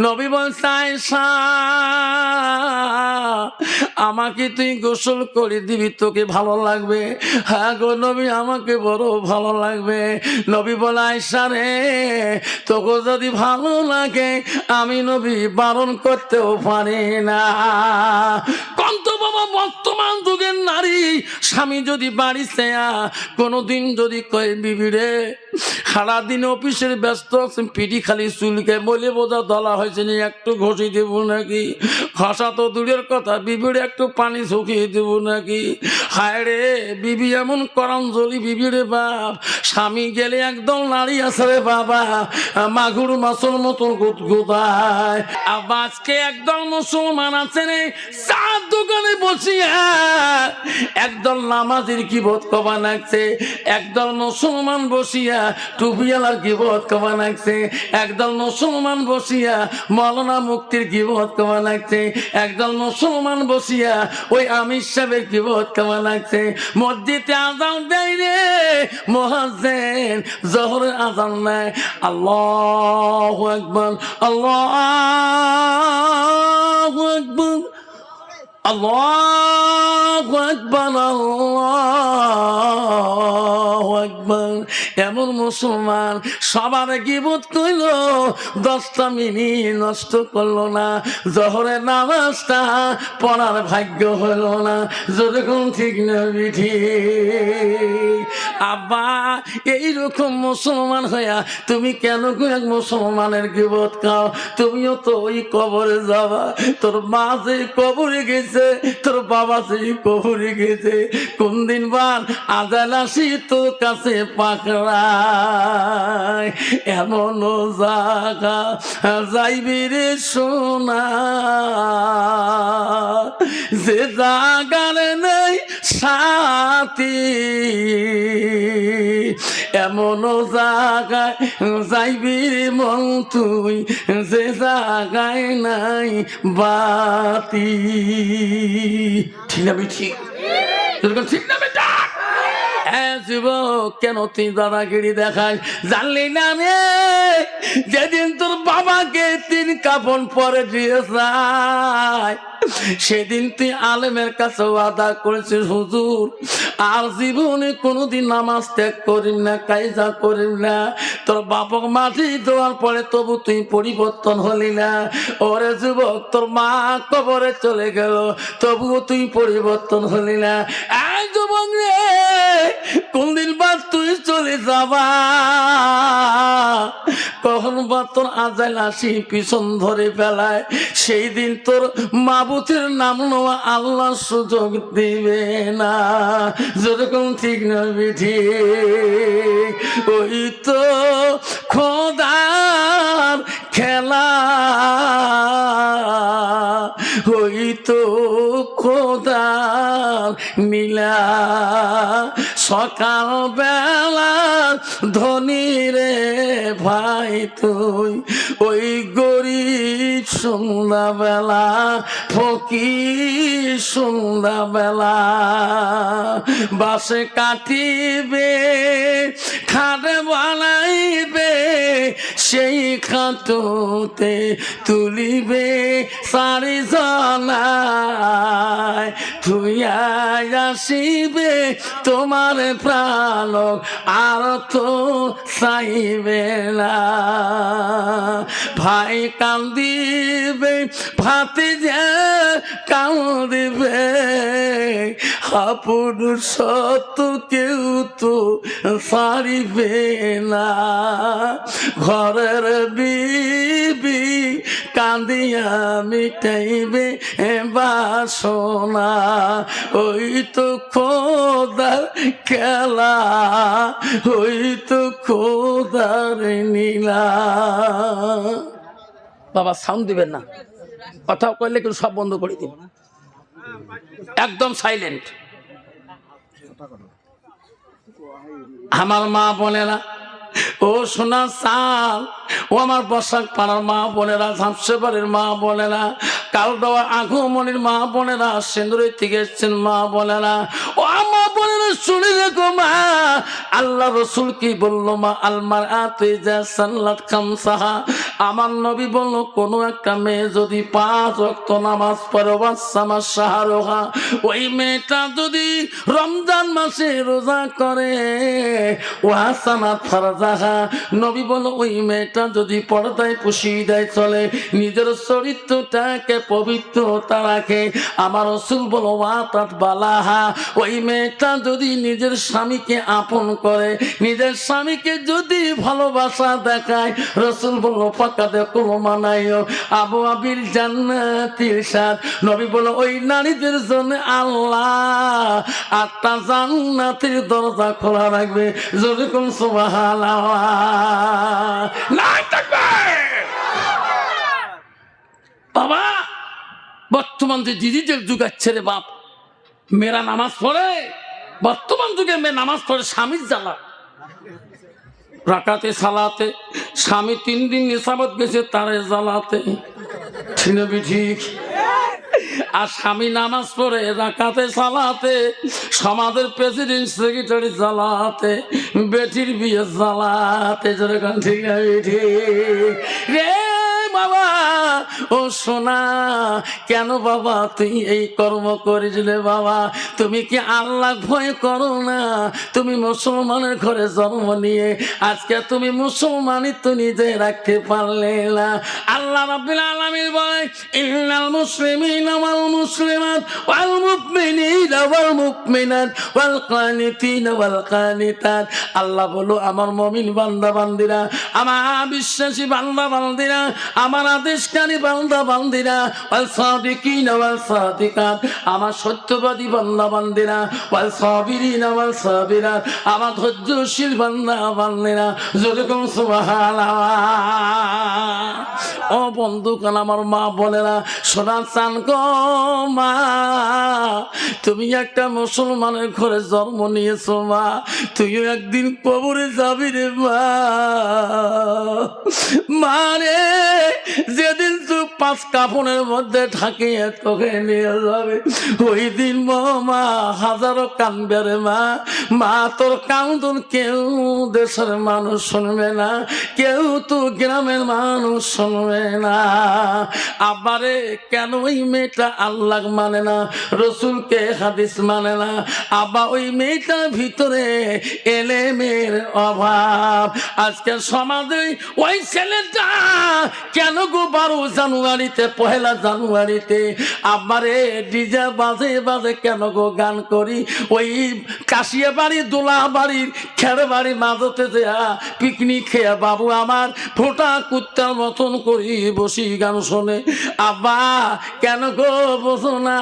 নবী বলছে আয়েশা আমাকে তুই গোসল করে দিবি, তোকে ভালো লাগবে? হ্যাঁ গো নবী, আমাকে বড় ভালো লাগবে। নবী বলে আয়েশা রে, তোকে যদি ভালো লাগে আমি নবী বারণ করতেও পারি না। কন্ত বাবা, বর্তমান যুগের নারী স্বামী যদি বাড়িতে কোনোদিন যদি কয় বিবি রে সারাদিন অফিসের ব্যস্ত আছেন, পিঠি খালি চুলকে বলে বোঝা দলা হয়েছে নি, একটু ঘষি দেব নাকি? ঘষা তো দূরের কথা, বিবির একটু পানি শুকিয়ে দেব নাকি? হায় রে বিবি এমন করাঞ্জলি বিবি রে বাপ, স্বামী গেলে একদম নারী আছে রে বাবা, মাগুর মাছের মতন গুদগুদায়। আজকে একদম মুসলমান আছে রে চার দোকানে বসিয়া একদল নামাজির কিবত কবা নাকছে, একদল মুসলমান বসিয়া টুপিয়ালার কিবত কবা নাকছে, একদল মুসলমান বসিয়া মৌলানা মুক্তির কিবত কবা নাকছে, একদল মুসলমান বসিয়া ওই আমির সাহেবের কিবত কবা নাকছে। মসজিদে আজান দেয় রে মুয়াজ্জিন, জোহরের আজান দেয়, আল্লাহু আকবার আল্লাহু আকবার আল্লাহু আকবার আল্লাহু আকবার। এমন মুসলমান সবার গীবত কইল, 10টা মিনিট নষ্ট করলো না, জোহরের নামাজটা পড়ার ভাগ্য হইল না। যেরকম ঠিক না বিধি আব্বা, এইরকম মুসলমান হইয়া তুমি কেন এক মুসলমানের গীবত খাও? তুমিও তো ওই কবরে যাবা, তোর মা যে কবরে গেছে, তোর বাবা যে কবরে গেছে, কোন দিন বার আজাল আসি তোর কাছে পাকড়ায়। এমন জাগা যাইবি রে সোনা, যে জাগার নেই সাথী, এমন জাগায় যাইবি রে মন তুই, যে জাগায় নাই বাতি। ঠিক না ঠিক? ঠিক না বেটা? হ্যাঁ যুবক, কেন তুই দাদাগিরি দেখাস? জানলি না রে যেদিন তোর বাবাকে 3 কাফন পরে দিয়ে যায়, সেদিন তুই আলেমের কাছে ওয়াদা করেছিস হুজুর আর জীবনে কোনোদিন নামাজ ত্যাগ করিম না, কায়দা করিম না। তোর বাপক মাটি দেওয়ার পরে তবু তুই পরিবর্তন হলি না। ওরে যুবক, তোর মা কবরে চলে গেল তবুও তুই পরিবর্তন হলি না। এই যুবক রে, কোনদিন বাদ তুই চলে যাবা, কখন বা তোর আজাল আসি পিছন ধরে ফেলায়, সেই দিন তোর মাবুতের নাম নেওয়া আল্লাহ সুযোগ দিবে না। যেরকম ঠিক না বিধি? ওই তো খোদার খেলা, ওই তো খোদার নীলা, সকাল বেলা ধনী রে ভাই তুই, ওই গরিব সন্ধ্যাবেলা ফকির সন্ধ্যাবেলা, বাসে কাটিবে খাটে বানাইবে, সেই খাটতে তুলিবে 4 জনায়, তুই আসিবে তোমার প্রাণ আর তো চাইবে না। ভাই কান্দিবে, ভাতে যে কান্দিবে, আপন সত্য কেউ তো সারিবে না। ঘরের বিবি কান্দিয়া মিটাইবে বাসনা, ওই তো খোদার খেলা, ওই তো খোদার নীলা। বাবা সাউন্ড দিবেন না, কথা কইলে কিন্তু সব বন্ধ করে দিবেন, একদম সাইলেন্ট। আমার মা বোনেরা, ও সোনা সাল, ও আমার বসাক পাড়ার মা বোনেরা, ঝামসেবাড়ির মা বোনেরা, কালডোয়া আঘুমনির মা বোনেরা, সিন্দুরের থেকে এসছেন মা বোনেরা, ও মা বোনেরা শুনে রেখো মা, আল্লাহ রসুল কি বললো মা, আলমার আতে যা সাল্লাত খামসাহা, আমার নবী বলল, কোন একটা মেয়ে যদি 5 ওয়াক্ত নামাজ পড়ে, ওয়াসামা শাহরুহা, ওই মেয়েটা যদি রমজান মাসে রোজা করে, ওয়াসানাত ফারজাহা, নবী বলল ওই মেয়েটা যদি পর্দায় পুশিদায় চলে, নিজের চরিত্রটাকে পবিত্রতা রাখে, আমার রাসূল বলল ওয়াতাত বালাহা, ওই মেয়েটা যদি নিজের স্বামীকে আপন করে, নিজের স্বামীকে যদি ভালোবাসা দেখায়, রাসূল বলল ফাকাদে কুলমানাইও আবু আবিল জান্নাতিল সাদ, নবী বলল ওই নারীদের জন্য আল্লাহ 8টা জান্নাতের দরজা খোলা রাখবে। যেরকম সুবহানাল্লাহ, নাই থাকবে। বাবা, বর্তমান যে ডিজিটাল যুগ আছে রে বাপ, মেয়েরা নামাজ পড়ে, বর্তমান যুগে মেয়ে নামাজ পড়ে স্বামীর জ্বালা, রাকাতে সালাতে, স্বামী 3 দিন নিসাবত গেছে তারে জ্বালাতে, ঠিক। আর স্বামী নামাজ পড়ে রাকাতে সালাতে, সমাজের প্রেসিডেন্ট সেক্রেটারি জ্বালাতে, বেটির বিয়ে জ্বালাতে, যেরকম ঠিক রে বাবা। ও সোনা, কেন বাবা তুই এই কর্ম করিস রে বাবা? তুমি কি আল্লাহ ভয় করো না? তুমি মুসলমানের ঘরে জন্ম নিয়ে আজকে তুমি মুসলমানই তো নিজে রাখতে পারলে না। আল্লাহ রাব্বুল আলামিন বলে, ইন্নাল মুসলিমিনা ওয়াল মুসলিমাত ওয়াল মুমিনিনা ওয়াল মুমিনাত ওয়াল কানিতিনা ওয়াল কানিতাত। আল্লাহ বলো আমার মুমিন বান্দা বান্দিরা, আমার বিশ্বাসী বান্দা বান্দিরা, আমার আদেশকারী বান্দা বান্দিরা, ওয়াল সাদিকিনা ওয়াল সাদিকাত, আমার সত্যবাদী বান্দা বান্দিরা, ওয়াল সাবিরিনা ওয়াল সাবিরাত, আমার ধৈর্যশীল বান্দা বান্দিরা, যেরকম সুবহানাল্লাহ। ও বন্ধুগণ, আমার মা বোনেরা, শোনা চান গো মা, তুমি একটা মুসলমানের ঘরে জন্ম নিয়েছো মা, তুইও একদিন কবরে যাবি রে মা। মানে যেদিন তুই 5 কাফনের মধ্যে ঢাকিয়ে তোকে নিয়ে যাবে, ওই দিন মা হাজারো কানবে রে মা। মা তোর কান্দন কেউ দেশের মানুষ শুনবে না, কেউ তো গ্রামের মানুষ শুনবে না। আবারে কেন ওই মেয়েটা আল্লাহ মানে না, রসুলকে হাদিস মানে না? আবার ওই মেয়েটার ভিতরে এলেমের অভাব। আজকে সমাজে ওই ছেলেটা কেন গো 12 জানুয়ারিতে, 1 জানুয়ারিতে আবারে ডিজে বাজে বাজে কেন গো গান করি? ওই কাশিয়া বাড়ি, দোলা বাড়ির, খেড় বাড়ি মাঝতে দেয়া পিকনিক খেয়ে বাবু আমার ফোটা কুত্তার মতন করি বসি গান শোনে। আব্বা কেন গো বসো না?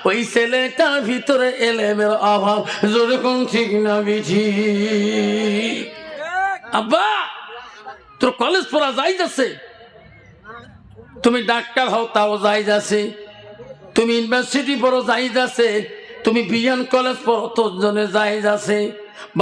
ওই ছেলেটার ভিতরে এলেমের অভাব, যেরকম ঠিক না বিধি। আব্বা তোর কলেজ পড়া যাই যাচ্ছে, তুমি ডাক্তার হও তাও যাই যাচ্ছে, তুমি ইউনিভার্সিটি পড়ো যাই যাচ্ছে, তুমি বিএন কলেজ পড়ো তোর জন্য যাই যাচ্ছে,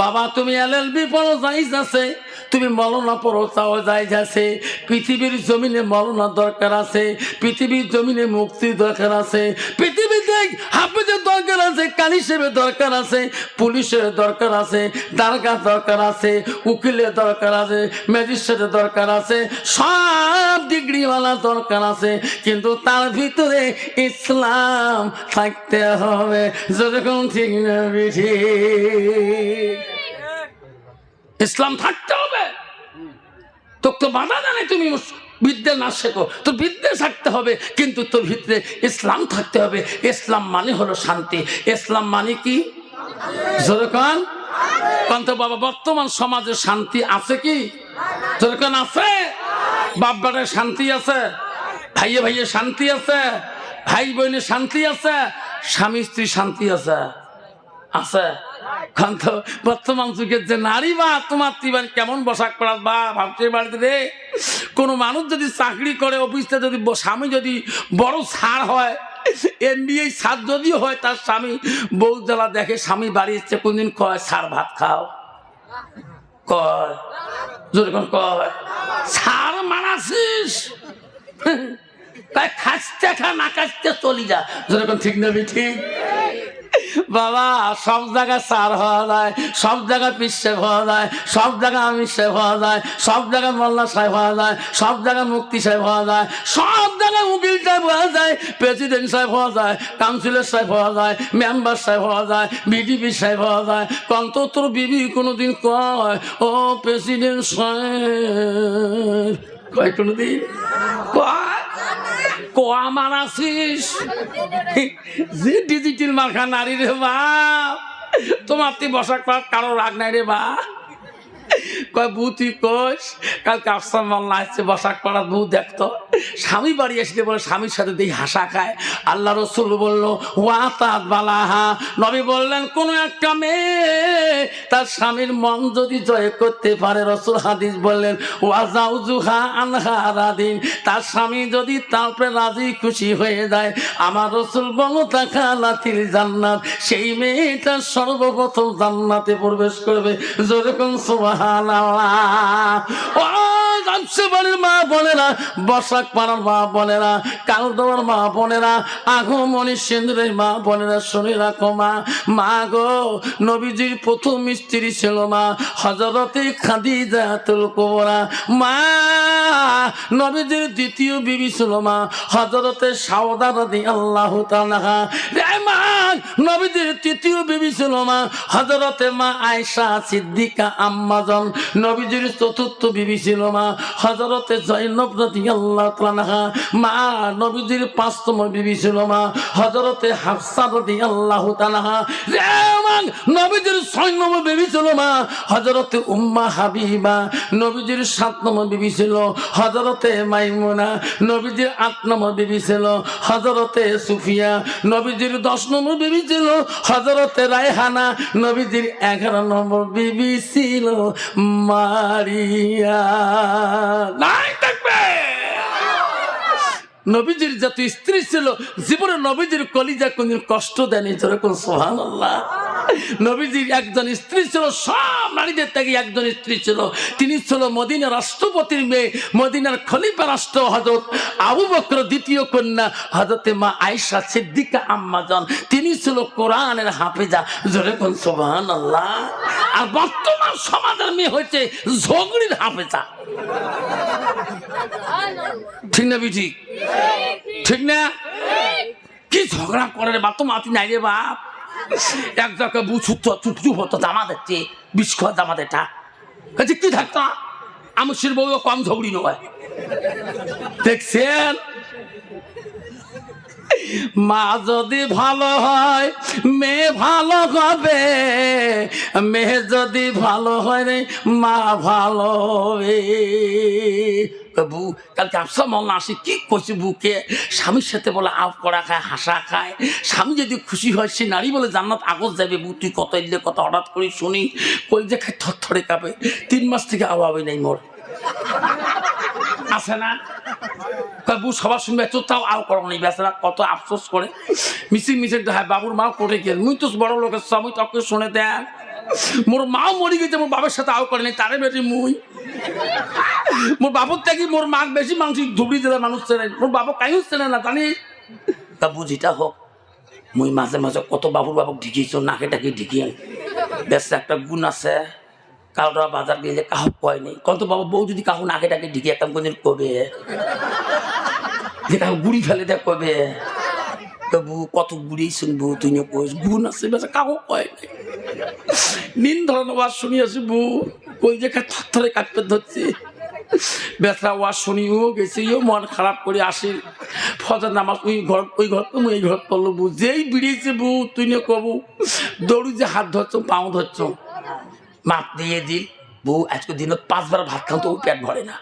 বাবা তুমি এলএলবি পড়ো যাই যাচ্ছে, তুমি মলনা পড়ো তাও যাই যাচ্ছে। পৃথিবীর জমিনে মলনা দরকার আছে, পৃথিবীর জমিনে মুক্তির দরকার আছে, পৃথিবীতে হাফেজের দরকার আছে, কালিশেবের দরকার আছে, পুলিশের দরকার আছে, দারগা দরকার আছে, উকিলের দরকার আছে, ম্যাজিস্ট্রেটের দরকার আছে, সব ডিগ্রিওয়ালা দরকার আছে, কিন্তু তার ভিতরে ইসলাম থাকতে হবে, যেরকম ঠিক না বিধি। ইসলাম থাকতে হবে, তোকে তো বাধা জানে তুমি বিদ্যা না শেখো, তোর বিদ্যা থাকতে হবে, কিন্তু তোর ভিতরে ইসলাম থাকতে হবে। ইসলাম মানে হলো শান্তি। ইসলাম মানে কি? যেরকম তো বাবা বর্তমান সমাজে শান্তি আছে কি? যেরকম আছে, বাপ বেটায় শান্তি আছে, ভাইয়ে ভাইয়ে শান্তি আছে, ভাই বোনে শান্তি আছে, স্বামী স্ত্রী শান্তি আছে, আছে। তো বর্তমান যুগের যে নারী বা তোমার তিবার কেমন বসাক পড়াস বা ভাবছে বাড়িতে রে, কোনো মানুষ যদি চাকরি করে অফিসে, যদি স্বামী যদি বড় ছাড় হয়, MBA ছাদ যদি হয়, তার স্বামী বউ জ্বালা দেখে, স্বামী বাড়ি এসছে কোনদিন কয় ছাড় ভাত খাও, কয় যেরকম কয় ছাড় মানাসিস, খাসতে খা না খাসতে চলি যা, যেরকম ঠিক না ঠিক। বাবা সব জায়গায় সার হওয়া যায়, সব জায়গায় পিসে হওয়া যায়, সব জায়গায় আমির সাহেব হওয়া যায়, সব জায়গায় মোল্লা সাহেব হওয়া যায়, সব জায়গায় মুফতি সাহেব হওয়া যায়, সব জায়গায় উকিল সাহেব হওয়া যায়, প্রেসিডেন্ট সাহেব হওয়া যায়, কাউন্সিলর সাহেব হওয়া যায়, মেম্বার সাহেব হওয়া যায়, বিডিপি সাহেব হওয়া যায়। কন্ত তোর বিবি কোনোদিন কয় ও প্রেসিডেন্ট সাহেব? কয় কোনোদিন কয়? কোয়া মারাছিস যে ডিজিটাল মার্কা নারী রে বাপ, তোমার তুই বসাক পার কারো রাগ নাই রে বা। কয় বউ তুই কইস কালকে আফসার মাল্লা আসছে বসাক পাড়ার বউ দেখতো, স্বামী বাড়ি এসে বলে স্বামীর সাথে দেখি হাসা খায়। আল্লাহ রসুল বললো ওয়া তাত বালাহা, নবী বললেন কোন একটা মেয়ে তার স্বামীর মন যদি জয় করতে পারে, রসুল হাদিস বললেন ওয়া জাউজুহা আনহা রাদিন, তার স্বামী যদি তার উপরে রাজি খুশি হয়ে যায়, আমার রসুল বলো তাকালাতিল জান্নাত, সেই মেয়েটা সর্বপ্রথম জান্নাতে প্রবেশ করবে। যেরকম সুবহানাল্লাহ। ও গামছাবাড়ির মা বোনেরা, বসাক পাড়ার মা বোনেরা, কালদোয়ার মা বোনেরা, আগমনী সিন্ধুরের মা বোনেরা, শুনে রাখো মা। মা গো, নবীজির প্রথম স্ত্রী ছিল মা হযরতে খাদিজাতুল কুবরা। মা নবীজির দ্বিতীয় বিবি ছিল মা হযরতে সাউদা রাদিয়াল্লাহু তাআলা। রে মা, নবীজির তৃতীয় বিবি ছিল মা হযরতে মা আয়েশা সিদ্দিকা আম্মাজান। নবীজির চতুর্থ বিবি ছিল মা হযরতে যায়েনব রাদিয়াল্লাহু তাআলা। মা নবীজির পাঁচতম বিবি ছিল মা হযরতে হাফসা রাদিয়াল্লাহু তাআলা। রে মা, নবীজির ছয় নম্বর বিবি ছিল মা হযরতে উম্মা হাবিবা। নবীজির সাত নম্বর বিবি ছিল হযরতে মাইমুনা। নবীজির আট নম্বর বিবি ছিল হযরতে সুফিয়া। নবীজির 10 নম্বর বিবি ছিল হযরতে রায়হানা। নবীজির 11 নম্বর বিবি ছিল মারিয়া। নাই থাকবে। নবীজির যত স্ত্রী ছিল জীবনে নবীজির কলিজা কোনদিন কষ্ট দেয়নি। যেরকম সুবহানাল্লাহ। নবীজির একজন স্ত্রী ছিল, সব নারীদের থেকে একজন স্ত্রী ছিল, তিনি ছিল মদিনার রাষ্ট্রপতির মেয়ে, মদিনার খলিফা রাষ্ট্র হযরত আবু বকর দ্বিতীয় কন্যা হযরতে মা আয়েশা সিদ্দিকা আম্মাজান। তিনি ছিল কোরআনের হাফেজা। যেরকম সুবহানাল্লাহ। আর বর্তমান সমাজের মেয়ে হচ্ছে ঝগড়ির হাফেজা। ঠিক না বিজি? ঠিক না? কি ঝগড়া করে রে বাপ, তো মাতি নাই রে বাপ। এক জায়গায় চুপ হতো, জামা দেখছে বিষ খাওয়া জামা দেখা কি থাকতো আমার শির বউ কম ঝগড়ি নয়। দেখছেন, মা যদি ভালো হয় মেয়ে ভালো হবে, মেয়ে যদি ভালো হয় রে মা ভালো হবে। বউ কালকে আফসা মল্লা আসি কি করছি, বুকে স্বামীর সাথে বলে আপ করা খায়, হাসা খায়। স্বামী যদি খুশি হয় সে নারী বলে জান্নাত আগত যাবে। বউ তুই কত এলে কত হঠাৎ করে শুনি কই যে খায় থরথরে কাঁপে। 3 মাস থেকে আওয়াবে নাই মোর আছে না। বউ সবার শুনবে তো তাও আও করো নেই, বেচারা কত আফসোস করে মিছিল হ্যাঁ বাবুর মা করে গেল। মুই তো বড় লোকের স্বামী তোকে শুনে দেখ, মোর মাও মরি গেছে, মোর বাবার সাথে আও করে নেই, তারে বেশি মুই মোর বাবুর থেকে মোর মা বেশি মানসিক ধুবড়ি জেলার মানুষ চেনে, মোর বাবু কাইও চেনে না জানি। তা বুঝিটা হোক, মুই মাঝে মাঝে কত বাবুর বাবুক ঢিকিয়েছ, নাকে টাকে ঢিকিয়ে বেশ একটা গুণ আছে। কালরা বাজার গিয়ে যে কাহক কয় নেই, কত বাবা বউ যদি কাহু নাকে টাকে ঢিকিয়ে একটা কোনদিন কবে যে কাহু গুড়ি ফেলে দেখ কবে বউ কত গুড়ি শুনবো তুই কইস গুণ আছে বেশ কাহু কয় নেই। নিন ধরনের ওয়াজ শুনি আসি বউ কই যে থরথরে কাটতে ধরছে। বেচরা ওয়াজ শুনিও গেছে, মন খারাপ করে আসি। ফজর নামাজ ওই ঘর তুমি এই ঘর পড়লো। বউ যেই বিড়িয়েছে বউ তুই নে কবু দৌড়ি যে হাত ধরছ পাও ধরছ মাপ দিয়ে দিল। বউ আজকে দিনত 5 বার ভাত খাও তো পেট ভরে না,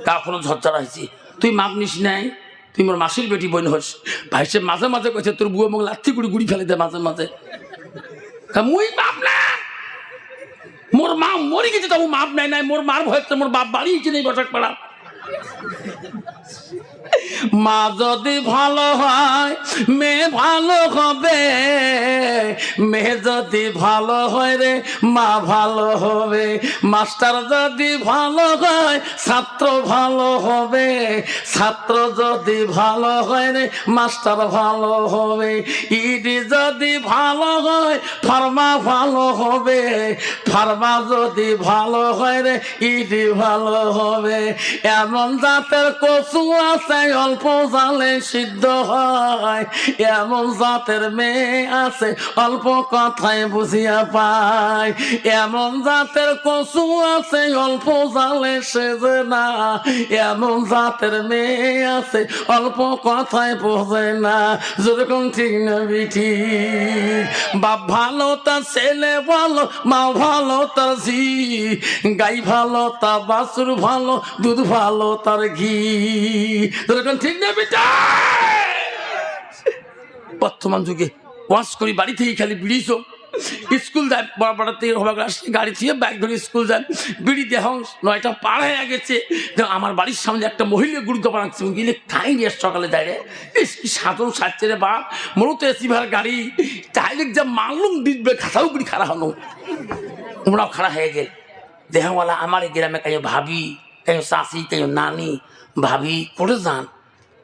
কখনো ঝরঝরা হয়েছি। তুই মাপ নিস নাই, তুই মোর মাসির বেটি বোন হস। ভাই সে মাঝে মাঝে কইছে তোর বুয়ো মোক লাথি করে গুড়ি ফেলে দে মাঝে মাঝে। মুই বাপ না, মোর মা মরি গেছে তবু মাপ নাই নাই। মোর মার ভয় মোর বাপ বাড়ি নেই বসাক পাড়া। মা যদি ভালো হয় মেয়ে ভালো হবে, মেয়ে যদি ভালো হয় রে মা ভালো হবে, মাস্টার যদি ভালো হয় ছাত্র ভালো হবে, ছাত্র যদি ভালো হয় রে মাস্টার ভালো হবে, ইডি যদি ভালো হয় ফার্মা ভালো হবে, ফার্মা যদি ভালো হয় রে ইডি ভালো হবে। এমন জাতের কচু আছে অল্প জালে সিদ্ধ হয়, এমন জাতের মেয়ে আছে অল্প কথায় বুঝিয়া পায়, এমন জাতের কচু আছে অল্প জালে সেজে না, এমন জাতের মেয়ে আছে অল্প কথায় বোঝে না। যেরকম ঠিক না বিঠি? বাপ ভালো তার ছেলে ভালো, মা ভালো তার ঝি, গাই ভালো তার বাছুর ভালো, দুধ ভালো তার ঘি। যেরকম ঠিক না বেটা? বর্তমান যুগে ওয়াশ করি বাড়ি থেকে খালি বিড়িছ, স্কুল যায় বড় থেকে গাড়ি থেকে ব্যাগ ধরে স্কুল যায়, বিড়ি দেহ 9টা পার হয়ে গেছে। আমার বাড়ির সামনে একটা মহিলা গুরুত্ব বানাচ্ছে গেলে কাই নিয়ে সকালে দাঁড়িয়ে কি সাধন সাজছে রে বাপ, মূলত এসি ভাড়া গাড়ি ডাইরেক্ট যা মালুম দিবে খাতাও বিড়ি খারাপ হনো, তোমরাও খারাপ হয়ে গেল। দেহওয়ালা আমার এই গ্রামে কাই ভাবি, কাই চাষি, কাই নানি ভাবি করে যান,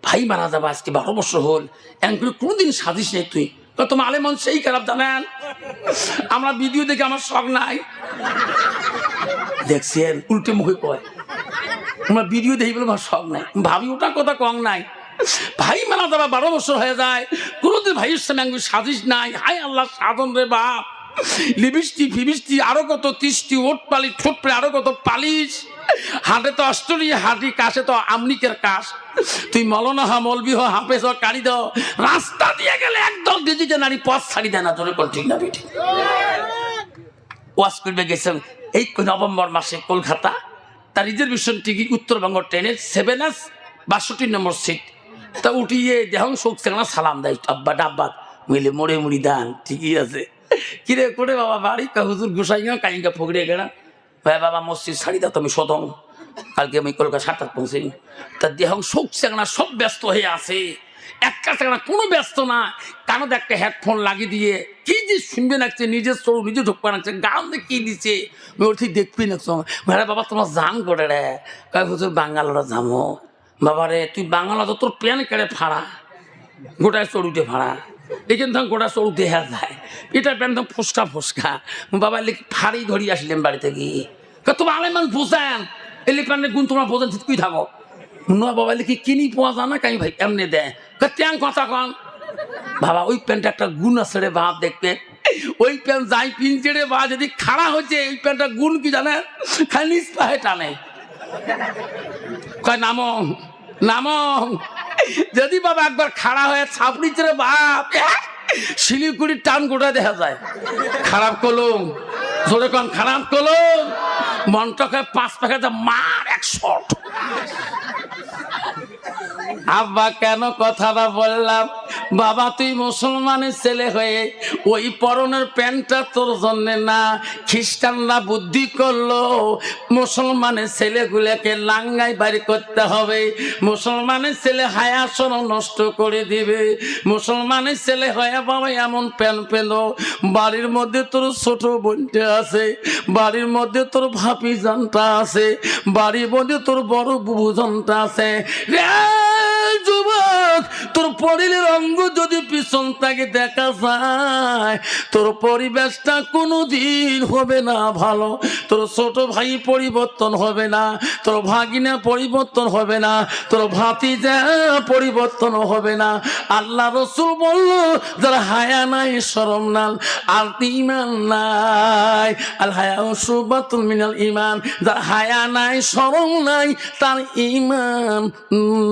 ভাই মারা যাবে আজকে 12 বছর হল, এমন করে কোনোদিন সাজিস নেই তুই, তোমার আলেমন সেই খারাপ জানেন। আমরা ভিডিও দেখে আমার শখ নাই, দেখছেন উল্টে মুখে কয় আমরা ভিডিও দেখি বলে আমার শখ নাই, ভাবি ওটা কথা কম নাই। ভাই মারা যাবে 12 বছর হয়ে যায়, কোনোদিন ভাইয়ের সামনে আমি সাজিস নাই। হাই আল্লাহ সাধন রে বাপ, লিপস্টিক ফিবিস্টিক আরো কত 30টি ওট পালিশ, ঠোঁট পরে আরো কত পালিশ, হাটে তো অস্ট্রেলিয়া হাঁটি, কাশে তো আমনিকের কাশ, তুই মলনা হ মলবি হ হাফেজ হ কারি দাও, রাস্তা দিয়ে গেলে একদম ডিজিটে নারী পথ ছাড়ি দেয় না। ধরে কোন ঠিক না বেটি? ওয়াশ করবে গেছেন এই নভেম্বর মাসে কলকাতা, তার রিজার্ভেশন টিকিট উত্তরবঙ্গ ট্রেনের 7S 62 নম্বর সিট, তা উঠিয়ে দেহং শোক সেখানে সালাম দেয় আব্বা ডাব্বা মিলে মোড়ে মুড়ি দান, ঠিকই আছে কিরে করে বাবা বাড়ি হুজুর গুসাই কাইঙ্গা ফকড়ে গেলা, ভাই বাবা মসজিদ ছাড়ি দাও তুমি শতং, কালকে আমি কলকাতা 7টায় পৌঁছি। তা দেহ শোক সেখানে সব ব্যস্ত হয়ে আছে, একটা সেখানে কোনো ব্যস্ত না, কানে একটা হেডফোন লাগিয়ে দিয়ে কি যে শুনবে নাকছে, নিজের চোখ নিজে ঢুকবে নাকছে, গান কি দিচ্ছে ওর ঠিক দেখবি না। ভাই বাবা তোমার জান করে রে, কয় হুজুর বাঙালরা জামো, বাবা রে তুই বাঙালা তো তোর প্যান কেড়ে ফাড়া, গোটায় চড়ুটে ফাড়া, এখান থেকে গোটা চড়ু দেখা যায়, এটা প্যান তো ফোসকা ফোসকা, বাবা লিখে ফাড়ি ধরি আসলেন বাড়িতে গিয়ে, তোমার আলেমান বোঝেন এলি প্যানের গুণ তোমরা বোঝেন তুই থাকো না, বাবা লিখে কিনি পাওয়া যায় না কাই ভাই এমনি দেয় ট্যাং কথা কন, বাবা ওই প্যান্টটা একটা গুণ আছে রে বাপ, দেখবে ওই প্যান্ট যাই পিনছে রে বা যদি খাড়া হচ্ছে এই প্যান্টটা গুণ কি জানে, খালি নিজ পায়ে টানে, কয় নামো নামো, যদি বাবা একবার খাড়া হয়ে ছাপড়িছে রে বাপ, শিলিগুড়ির টান গোটা দেখা যায়। খারাপ কলম জোরে কন, খারাপ কলম মনটাকে 5 প্যাকেট মার 100। আব্বা কেন কথাটা বললাম, বাবা তুই মুসলমানের ছেলে হয়ে ওই পরনের প্যান্টটা তোর জন্য না, খ্রিস্টানরা বুদ্ধি করলো মুসলমানের ছেলেগুলোকে লাঙ্গাই বাড়ি করতে হবে, মুসলমানের ছেলে হায়া শরম নষ্ট করে দিবে, মুসলমানের ছেলে হয়ে বাবা এমন প্যান্ট পেল, বাড়ির মধ্যে তোর ছোট বোনটা আছে, বাড়ির মধ্যে তোর ভাপি জানটা আছে, বাড়ির মধ্যে তোর বড় বুবুজনটা আছে, যুবক তোর পরিলের অঙ্গ যদি পিছন থেকে দেখা যায় তোর পরিবেশটা কোনোদিন হবে না ভালো, তোর ছোট ভাই পরিবর্তন হবে না, তোর ভাগিনা পরিবর্তন হবে না, তোর ভাতিজা পরিবর্তন হবে না। আল্লাহ রসুল বলল যারা হায়া নাই শরম নাই আর ঈমান নাই, আল হায়া শুবাতুন মিনাল ঈমান, যার হায়া নাই শরম নাই তার ঈমান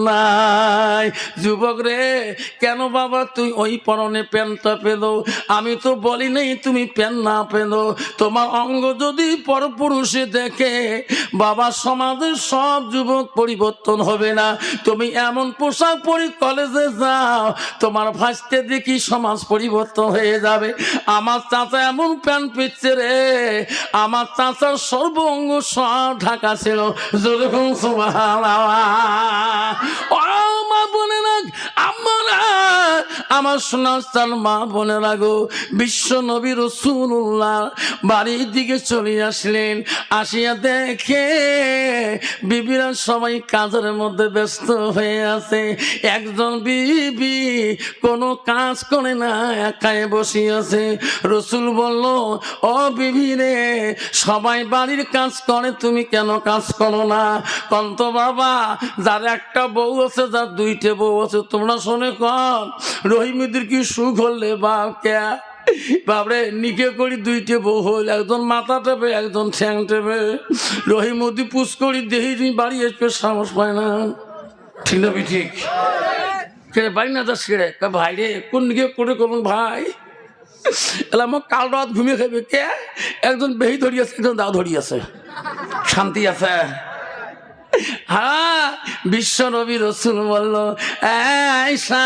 নাই। যুবক রে কেন বাবা তুই ওই পরনে প্যান্টটা পেল, আমি তো বলি নাই তুমি প্যান্ট না পেল, তোমার অঙ্গ যদি পরপুরুষে দেখে বাবা সমাজের সব যুবক পরিবর্তন হবে না, তুমি এমন পোশাক পরি কলেজে যাও তোমার ভাসতে দেখি সমাজ পরিবর্তন হয়ে যাবে। আমার চাচা এমন প্যান্ট পিচ্ছে রে, আমার চাচার সর্বঙ্গ সব ঢাকা ছিল, যেরকম সুবহানাল্লাহ। আমার আমার সোনার মা বোনেরা গো, বিশ্ব নবী রাসূলুল্লাহ বাড়ির দিকে চলে আসলেন। আসিয়া দেখে বিবিরা সবাই কাজের মধ্যে ব্যস্ত হয়ে আছে। একজন বিবি কোনো কাজ করে না, একাই বসে আছে। রসুল বলল, ও বিবি রে, সবাই বাড়ির কাজ করে, তুমি কেন কাজ করো না? কন্ত বাবা, যার একটা বউ আছে, যার দুইটা বউ আছে, তোমরা শোনে কন রহিমীদের কি সুখ হলে বাপ কে বাবরে নিকে করি দুইটে বউ হল, একজন মাথা টেপে একজন ঠ্যাং টেপে। রহিমদি পুষ করি দেহি বাড়ি আসবে, সাহস পায় না। ঠিক না ঠিক? বাড়ি না যাস রে ভাই রে, কোন দিকে করে করুন ভাই, এলা মোক কাল রাত ঘুমিয়ে খাবে কে? একজন বেহি ধরিয়াছে, একজন দাও ধরিয়াছে, শান্তি আছে? হ্যাঁ, বিশ্ব নবী রাসূল বলল, আয়েশা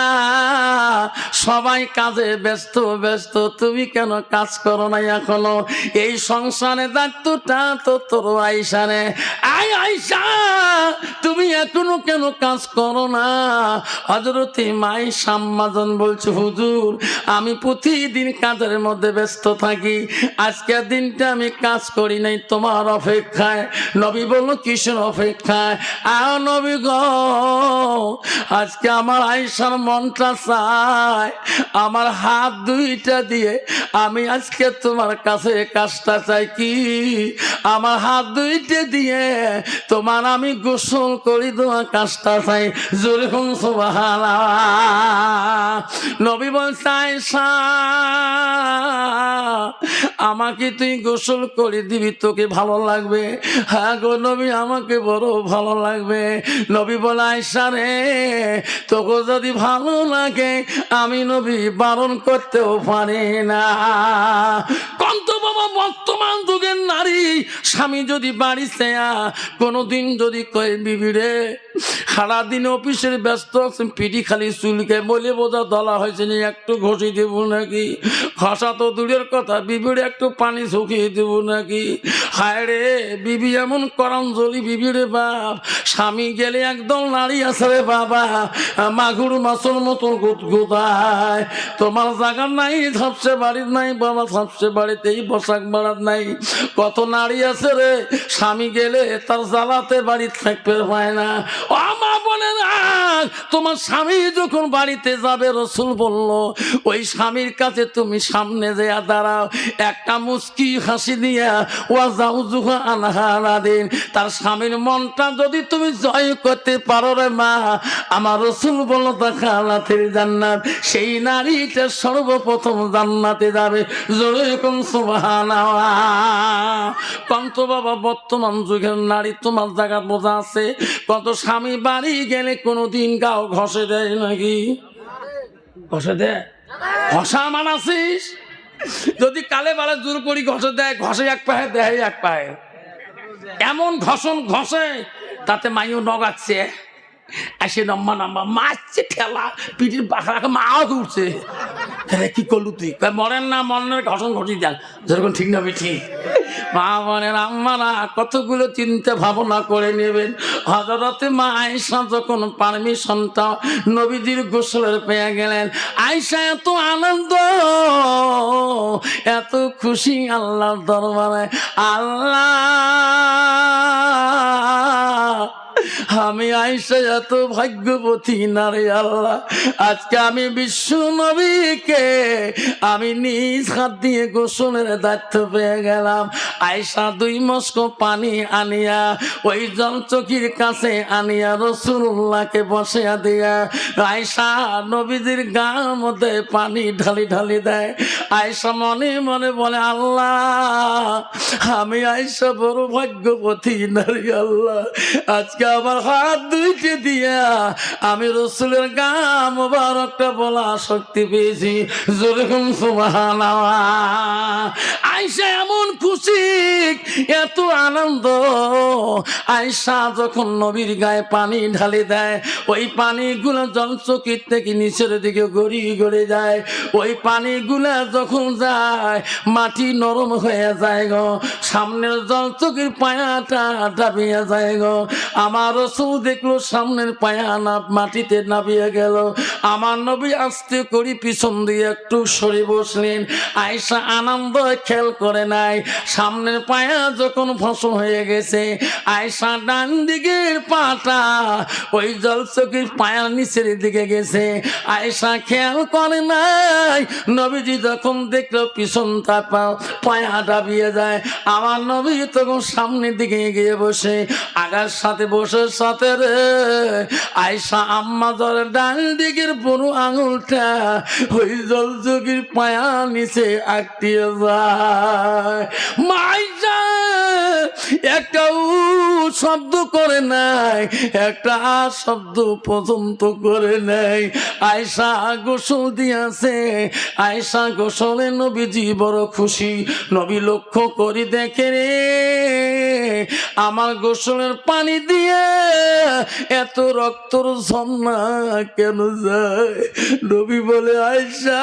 সবাই কাজে ব্যস্ত ব্যস্ত, তুমি কেন কাজ করো না এখনো? এই সংসারে দায়িত্বটা তো তোর আয়েশা রে। আয়েশা তুমি এখনো কেন কাজ করো না? হযরতে আয়েশা আম্মাজান বলছে, হুজুর আমি প্রতিদিন কাজের মধ্যে ব্যস্ত থাকি, আজকের দিনটা আমি কাজ করি নাই তোমার অপেক্ষায়। নবী বলল, কিসের অপেক্ষায়? নবী গো, আজকে আমার আয়েশার মনটা চায়, আমার হাত দুইটা দিয়ে আমি আজকে তোমার কাছে কাজটা চাই কি, আমার হাত দুইটা দিয়ে তোমার আমি গোসল করি দেওয়া কাজটা চাই। জোরে কোন সুবহানাল্লাহ। নবী বলছে, আয়েশা আমাকে তুই গোসল করে দিবি, তোকে ভালো লাগবে? হ্যাঁ গো নবী, আমাকে বড় ভালো লাগবে। নবী বলে, আয়েশা রে, তোকে যদি ভালো লাগে আমি নবী বারণ করতেও পারি না। কন্ত বাবা, বর্তমান যুগের নারী স্বামী যদি বাড়িতে কোনোদিন যদি কয়, বিবি রে সারাদিন অফিসের ব্যস্ত আছেন, পিঠি খালি চুলকে বলে বোঝা দলা হয়েছে নি, একটু ঘষি দেব নাকি? ঘষা তো দূরের কথা, বিবির একটু পানি শুকিয়ে দেব নাকি? হায় রে বিবি এমন করাঞ্জলি বিবি রে বাপ, স্বামী গেলে একদম নারী আছে রে বাবা, মাগুর মাছের মতো গুদগুদায়। তোমার জায়গা নাই, ঝাপসে বাড়ির নাই বাবা, ঝাপসে বাড়িতেই বসাক বাড়ার নাই। কত নারী আছে রে, স্বামী গেলে তার জ্বালাতে বাড়ি থাকতে পায় না। ও মা বলে না, তোমার স্বামী যখন বাড়িতে যাবে, রসুল বলল ওই স্বামীর কাছে তুমি সামনে যেয়া দাঁড়াও, একটা মুস্কি হাসি দিয়া ওয়া যাও জুহা আনহারা দিন, তার স্বামীর মনটা যদি তুমি জয় করতে পারো রে মা, আমার রসুল বলল তা খালাতের জান্নাত, সেই নারীটা সর্বপ্রথম জান্নাতে যাবে। জোরে কোন সুবহানাল্লাহ। কন্ত বাবা, বর্তমান যুগের নারী তোমার জায়গা বোঝা আছে? কত স্বামী বাড়ি গেলে কোনোদিন গাও ঘষে দেয় নাকি? ঘষে দেয়? ঘষা মানাছিস? যদি কালে বালে জোর করি ঘষে দেয়, ঘষে এক পায়ে দেয় এক পায়ে, এমন ঘষণ ঘষে তাতে মাইও নগাচ্ছে, আসে নম্বা নাম্বা মারছে, ঠেলা পিঠির পাখা মাও উঠছে। কি করলু তুই? মরেন না, মনের ঘষণ ঘটি দেন, যেরকম ঠিক না ঠিক? মা মনের আম্মারা কতগুলো চিন্তা ভাবনা করে নেবেন। হযরতে মা আয়েশা যখন পারমিশনটা নবীজির গোসলের পেয়ে গেলেন, আয়েশা এত আনন্দ, এত খুশি আল্লাহর দরবারে, আল্লাহ আমি আয়েশা এত ভাগ্যবতী নারী, আল্লাহ আজকে আমি বিশ্ব নবীকে আমি নিজ হাত দিয়ে গোসলের দায়িত্ব পেয়ে গেলাম। আয়েশা 2 মস্ক পানি আনিয়া ওই জলচকির কাছে আনিয়া রাসূলুল্লাহকে বসিয়া দিয়া আয়েশা নবীজির গার মধ্যে পানি ঢালি ঢালি দেয়। আয়েশা মনে মনে বলে, আল্লাহ আমি আয়েশা বড় ভাগ্যবতী নারী, আল্লাহ আজকে আমার হাত দুইটি দিয়া আমি রাসূলের গা মোবারকটা বলা শক্তি পেয়েছি। জোরে কোন সুবহানাল্লাহ। আয়েশা এমন খুশি, এত আনন্দ। আয়েশা যখন নবীর গায়ে পানি ঢালি দেয়, ওই পানিগুলো জলচকির থেকে নিচের দিকে গড়িয়ে গড়ে যায়। ওই পানিগুলা যখন যায় মাটি নরম হয়ে যায় গো, সামনের জলচকির পায়াটা ডাবিয়ে যায় গো। আমার রাসূল দেখলো সামনের পায়া মাটিতে নামিয়ে গেল। আমার নবী আস্তে করে পিছন দিয়ে একটু সরে বসলেন। আয়েশা আনন্দ খেয়াল করে নাই, সামনের পায়া যখন ফসল হয়ে গেছে, আয়েশা ডান দিকের পাটা ওই জলচকির পায়ার নিচের দিকে গেছে। আয়েশা খেয়াল করে নাই, নবীজি যখন দেখলো পিছনটা পায়া ডাবিয়ে যায়, আমার নবী তখন সামনের দিকে এগিয়ে বসে আগার সাথে বসে সাথে রে আয়েশা আম্মা ধরে ডান দিকের বড় আঙুলটা ওই জলচকির পায়া নিচে আটকিয়ে যায়। মাইশা একটা শব্দ করে নাই, একটা শব্দ পর্যন্ত করে নাই। আয়েশা গোসল দিয়েছে, আয়েশা গোসলে নবীজি বড় খুশি। নবী লক্ষ্য করি দেখে রে আমার গোসলের পানি দিয়ে এত রক্তর ঝর্ণা কেন যায়? নবী বলে আয়েশা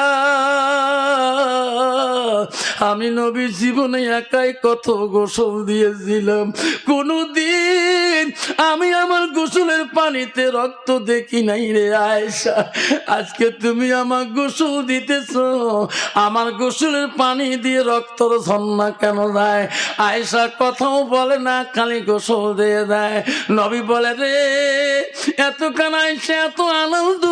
আমি নবী জীবনে একাই কত গোসল দিয়েছিলাম, কোনদিন আমি আমার গোসলের পানিতে রক্ত দেখি নাই রে আয়েশা। আজকে তুমি আমার গোসল দিতেছ, আমার গোসলের পানি দিয়ে রক্তর ঝর্ণা কেন যায়? আয়েশা কথাও বলে না, খালি গোসল দিয়ে দেয়। নবী বলে রে এতক্ষণ আয়েশা এত আনন্দ,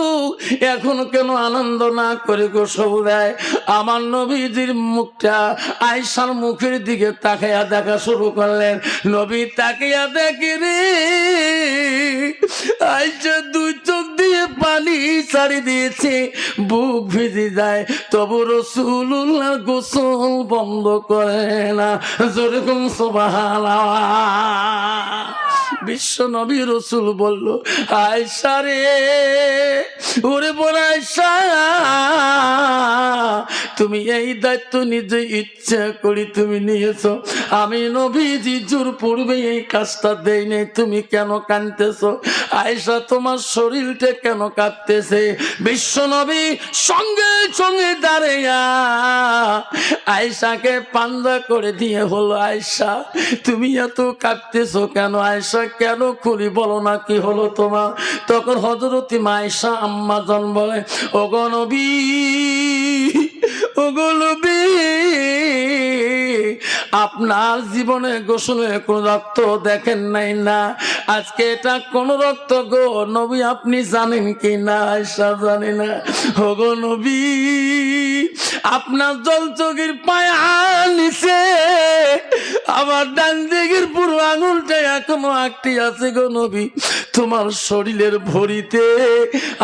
এখন কেন আনন্দ না করে গোসল দেয়? আমার নবীজির মুখটা আয়েশার মুখের দিকে তাকাইয়া দেখা শুরু করলেন। নবী তাকিয়া দেখে রে আয়েশা দুই চোখ দিয়ে পানি ছাড়ি দিয়েছে, বুক ভিজে যায়, তবু রাসূলুল্লাহ গোসল বন্ধ করে না। যেরকম সুবহানাল্লাহ। বিশ্ব নবী রসুল বলল আয়েশা রে ওরে বড় আয়েশা তুমি এই দায়িত্ব নিজে ইচ্ছা করি তুমি নিয়েছো, আমি নবীজি জোর পূর্বে এই কাজটা দেই নাই, তুমি কেন কাঁদতেছো? আয়েশা তোমার শরীরটা কেন কাঁপতেছে? বিশ্ব নবী সঙ্গে সঙ্গে দাঁড়াইয়া আয়েশাকে পাঞ্জা করে দিয়ে হলো আয়েশা তুমি এত কাঁদতেছো কেন? আয়েশা কেন খুলি বলো না কি হলো তোমার? তখন হযরত আয়েশা আম্মা জান বলে ওগো নবী, ওগো নবী আপনার জীবনে গোসলে কোন রক্ত দেখেন নাই না, আজকে এটা কোন রক্ত গো নবী আপনি জানেন কি না? আয়েশা জানি না। ওগো নবী আপনার জল চোখের পায়া নিচে আমার ডান দিকের পুরো আঙুলটা এখনো আটটি আছে গো নবী, তোমার শরীরের ভরিতে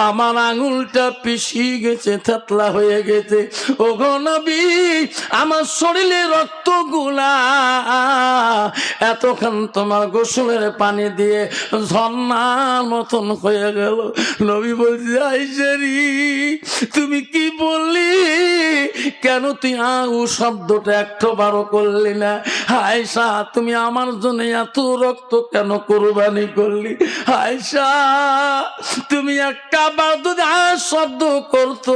আমার আঙুলটা পিছিয়ে গেছে, থেতলা হয়ে গেছে। ওগো নবী আমার শরীরের রক্তগুলা এতক্ষণ তোমার গোসলের পানি দিয়ে ঝর্ণার মতন হয়ে গেল। নবী বলছে আয়েশারি তুমি কি বললি? কেন তুই আউ শব্দটা একটু বারো করলি না? আয়েশা তুমি আমার জন্য এত রক্ত কেন কুরবানি করলি? আয়েশা তুমি একটা বার যদি শব্দ করতো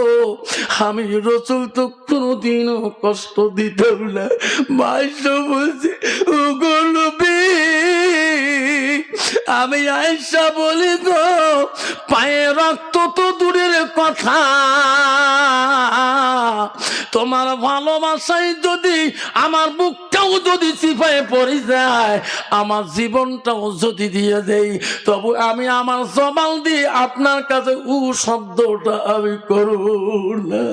আমি রাসূল তো কোনোদিনও কষ্ট দিতাম না। আয়েশা বলছে ওগো নবী আমি আয়েশা বলি গো পায়ে রক্ত তো দূরের কথা, তোমার ভালোবাসায় যদি আমার বুকটাও যদি চিপায় পড়ে যায়, আমার জীবনটাও যদি দিয়ে দেই, তবু আমি আমার জবান দিয়ে আপনার কাছে শব্দটা আমি করব না।